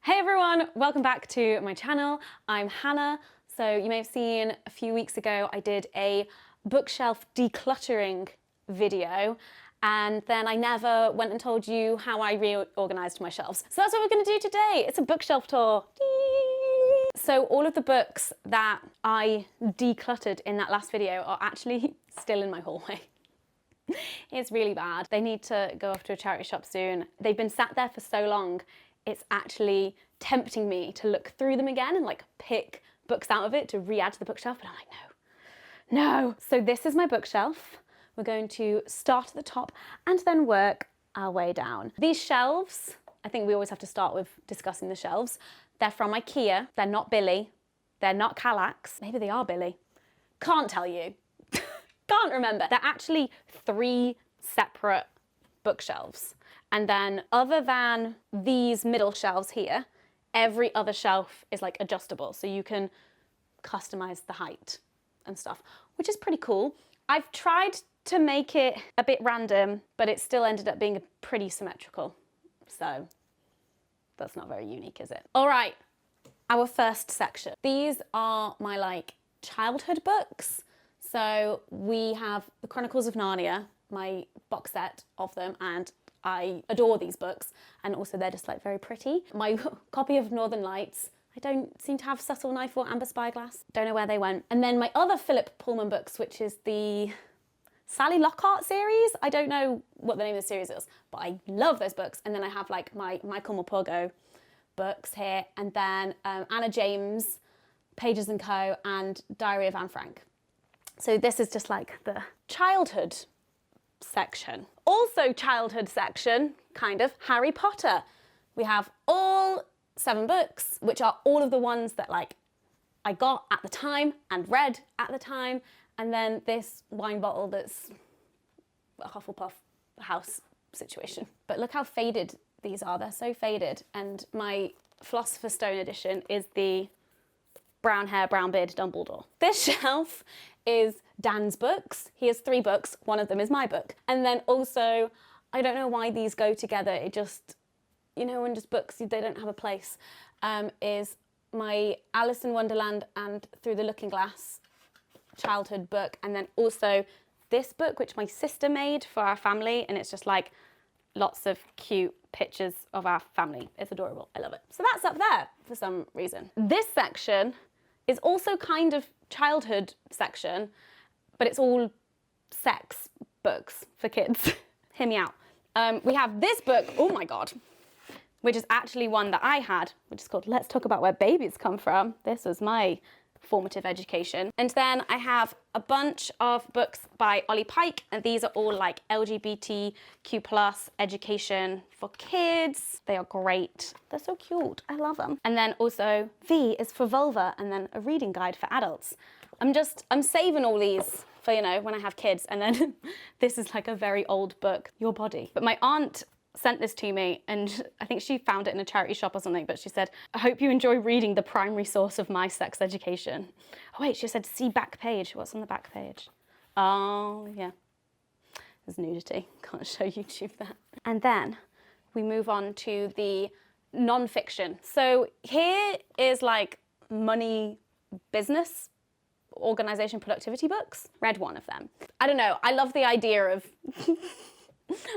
Hey everyone, welcome back to my channel. I'm Hannah. So you may have seen a few weeks ago I did a bookshelf decluttering video, and then I never went and told you how I reorganized my shelves. So that's what we're going to do today. It's a bookshelf tour. So all of the books that I decluttered in that last video are actually still in my hallway. It's really bad. They need to go off to a charity shop soon. They've been sat there for so long, it's actually tempting me to look through them again and like pick books out of it to re-add to the bookshelf, but I'm like, no. So this is my bookshelf. We're going to start at the top and then work our way down. These shelves, I think we always have to start with discussing the shelves. They're from IKEA. They're not Billy. They're not Kallax. Maybe they are Billy. Can't tell you. Can't remember. They're actually 3 separate bookshelves. And then other than these middle shelves here, every other shelf is like adjustable. So you can customize the height and stuff, which is pretty cool. I've tried to make it a bit random, but it still ended up being pretty symmetrical. So that's not very unique, is it? All right, our first section. These are my like childhood books. So we have the Chronicles of Narnia, my box set of them, and I adore these books, and also they're just like very pretty. My copy of Northern Lights, I don't seem to have Subtle Knife or Amber Spyglass. Don't know where they went. And then my other Philip Pullman books, which is the Sally Lockhart series. I don't know what the name of the series is, but I love those books. And then I have like my Michael Morpurgo books here, and then Anna James, Pages & Co, and Diary of Anne Frank. So this is just like the childhood section. Also childhood section, kind of, Harry Potter. We have all 7 books, which are all of the ones that like I got at the time and read at the time. And then this wine bottle that's a Hufflepuff house situation. But look how faded these are. They're so faded. And my Philosopher's Stone edition is the brown hair, brown beard Dumbledore. This shelf is Dan's books. He has 3 books. One of them is my book. And then also, I don't know why these go together. It just, you know, when just books, they don't have a place, is my Alice in Wonderland and Through the Looking Glass childhood book. And then also this book, which my sister made for our family. And it's just like lots of cute pictures of our family. It's adorable. I love it. So that's up there for some reason. This section is also kind of childhood section, but it's all sex books for kids. Hear me out. We have this book, oh my God, which is actually one that I had, which is called Let's Talk About Where Babies Come From. This was my formative education. And then I have a bunch of books by Ollie Pike, and these are all like LGBTQ+ education for kids. They are great. They're so cute. I love them. And then also V is for vulva, and then a reading guide for adults. I'm saving all these for, you know, when I have kids. And then this is like a very old book, Your Body. But my aunt sent this to me, and I think she found it in a charity shop or something, but she said, I hope you enjoy reading the primary source of my sex education. Oh wait, she said see back page. What's on the back page? Oh yeah, there's nudity. Can't show YouTube that. And then we move on to the non-fiction. So here is like money, business, organization, productivity books. Read one of them. I don't know, I love the idea of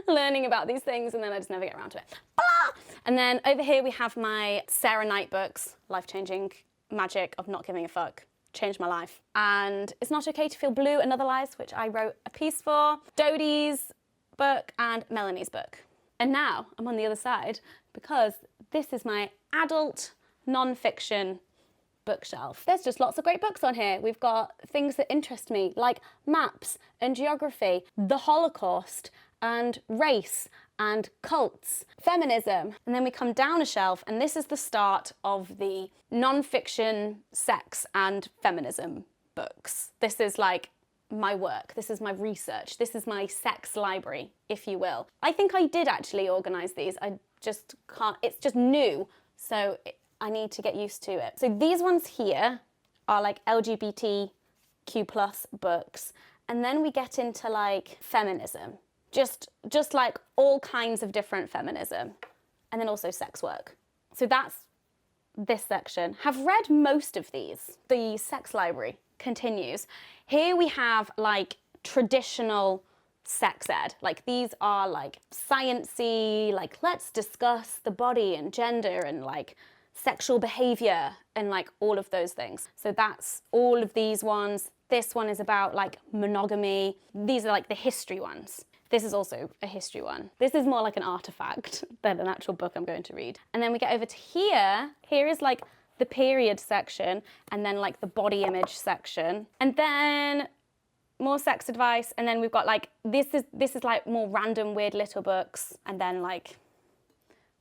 learning about these things, and then I just never get around to it. Ah! And then over here we have my Sarah Knight books, Life-Changing Magic of Not Giving a Fuck. Changed my life. And It's Not Okay to Feel Blue and Other Lies, which I wrote a piece for, Dodie's book, and Melanie's book. And now I'm on the other side because this is my adult non-fiction bookshelf. There's just lots of great books on here. We've got things that interest me, like maps and geography, the Holocaust, and race, and cults, feminism. And then we come down a shelf, and this is the start of the non-fiction sex and feminism books. This is like my work. This is my research. This is my sex library, if you will. I think I did actually organize these. I just can't, it's just new, so I need to get used to it. So these ones here are like LGBTQ+ books, and then we get into like feminism. Just like all kinds of different feminism, and then also sex work. So that's this section. Have read most of these. The sex library continues. Here we have like traditional sex ed. Like these are like science-y, like let's discuss the body and gender and like sexual behavior and like all of those things. So that's all of these ones. This one is about like monogamy. These are like the history ones. This is also a history one. This is more like an artifact than an actual book I'm going to read. And then we get over to here. Here is like the period section and then like the body image section. And then more sex advice. And then we've got like, this is like more random weird little books and then like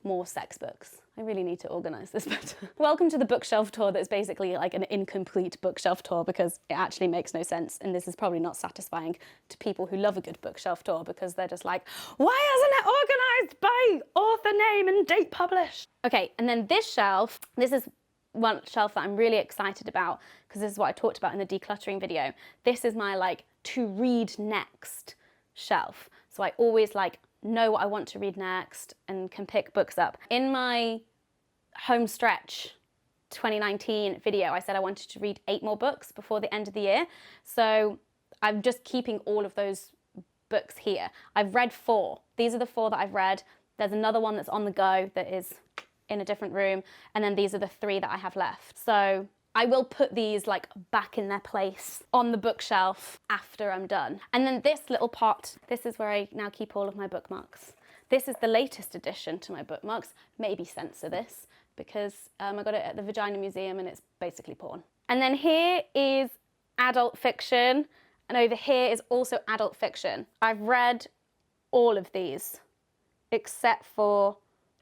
more sex books. I really need to organise this better. Welcome to the bookshelf tour that's basically like an incomplete bookshelf tour because it actually makes no sense, and this is probably not satisfying to people who love a good bookshelf tour because they're just like, why isn't it organised by author name and date published? Okay, and then this shelf, this is one shelf that I'm really excited about because this is what I talked about in the decluttering video. This is my like to read next shelf. So I always like know what I want to read next and can pick books up. In my home stretch 2019 video, I said I wanted to read 8 more books before the end of the year. So I'm just keeping all of those books here. I've read 4. These are the 4 that I've read. There's another one that's on the go that is in a different room. And then these are the 3 that I have left. So I will put these like back in their place on the bookshelf after I'm done. And then this little pot, this is where I now keep all of my bookmarks. This is the latest addition to my bookmarks. Maybe censor this because I got it at the Vagina Museum and it's basically porn. And then here is adult fiction, and over here is also adult fiction. I've read all of these except for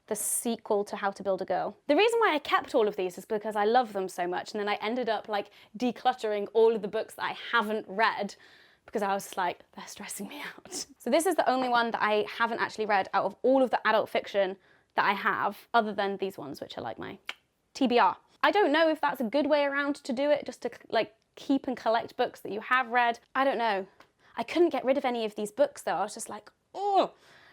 the sequel to How to Build a Girl. The reason why I kept all of these is because I love them so much, and then I ended up like decluttering all of the books that I haven't read because I was just like, they're stressing me out. So this is the only one that I haven't actually read out of all of the adult fiction that I have, other than these ones, which are like my TBR. I don't know if that's a good way around to do it, just to like keep and collect books that you have read. I don't know. I couldn't get rid of any of these books though. I was just like, oh.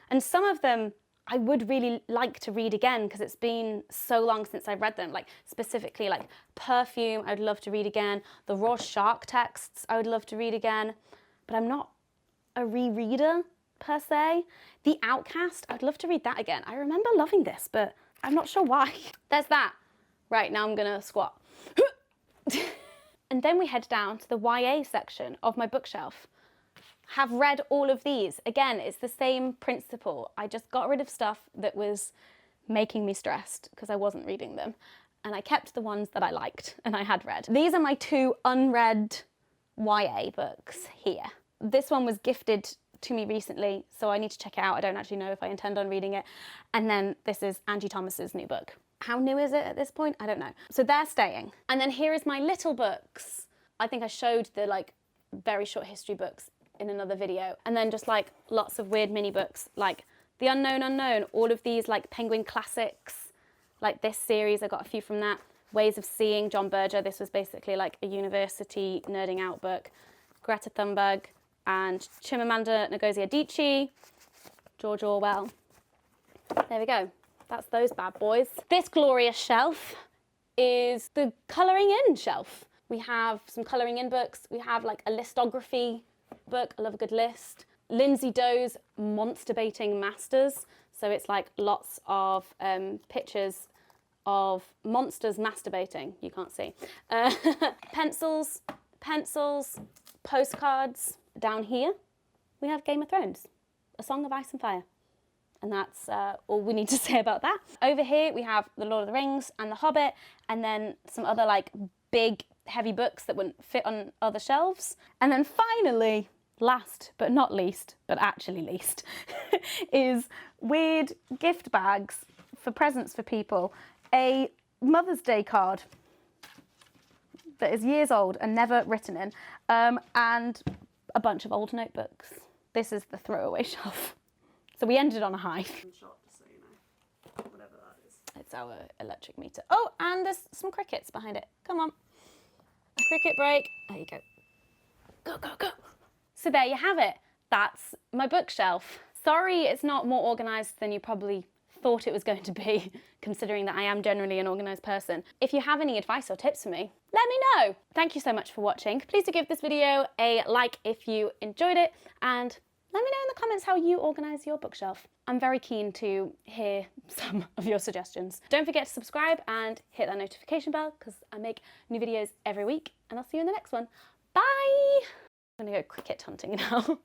And some of them I would really like to read again because it's been so long since I've read them. Like specifically like Perfume, I would love to read again. The Raw Shark texts, I would love to read again. But I'm not a rereader per se. The Outcast, I'd love to read that again. I remember loving this, but I'm not sure why. There's that. Right, now I'm gonna squat. And then we head down to the YA section of my bookshelf. Have read all of these. Again, it's the same principle. I just got rid of stuff that was making me stressed because I wasn't reading them. And I kept the ones that I liked and I had read. These are my 2 unread YA books here. This one was gifted to me recently, so I need to check it out. I don't actually know if I intend on reading it. And then this is Angie Thomas's new book. How new is it at this point? I don't know. So they're staying. And then here is my little books. I think I showed the like very short history books in another video. And then just like lots of weird mini books like The Unknown Unknown, all of these like Penguin classics, like this series, I got a few from that. Ways of Seeing, John Berger, this was basically like a university nerding out book. Greta Thunberg and Chimamanda Ngozi Adichie, George Orwell. There we go, that's those bad boys. This glorious shelf is the Colouringin Shelf. We have some colouring in books, we have like a listography book, I love a good list. Lindsay Doe's Monster Baiting Masters. So it's like lots of pictures of monsters masturbating, you can't see. Pencils, postcards. Down here, we have Game of Thrones, A Song of Ice and Fire. And that's all we need to say about that. Over here, we have The Lord of the Rings and The Hobbit, and then some other like big, heavy books that wouldn't fit on other shelves. And then finally, last but not least, but actually least, is weird gift bags for presents for people. A Mother's Day card that is years old and never written in, and a bunch of old notebooks. This is the throwaway shelf. So we ended on a high. Shot, just so you know, whatever that is. It's our electric meter. Oh, and there's some crickets behind it. Come on. A cricket break. There you go. Go, go, go. So there you have it. That's my bookshelf. Sorry it's not more organised than you probably thought it was going to be, considering that I am generally an organised person. If you have any advice or tips for me, let me know. Thank you so much for watching. Please do give this video a like if you enjoyed it, and let me know in the comments how you organise your bookshelf. I'm very keen to hear some of your suggestions. Don't forget to subscribe and hit that notification bell, because I make new videos every week, and I'll see you in the next one. Bye! I'm gonna go cricket hunting now.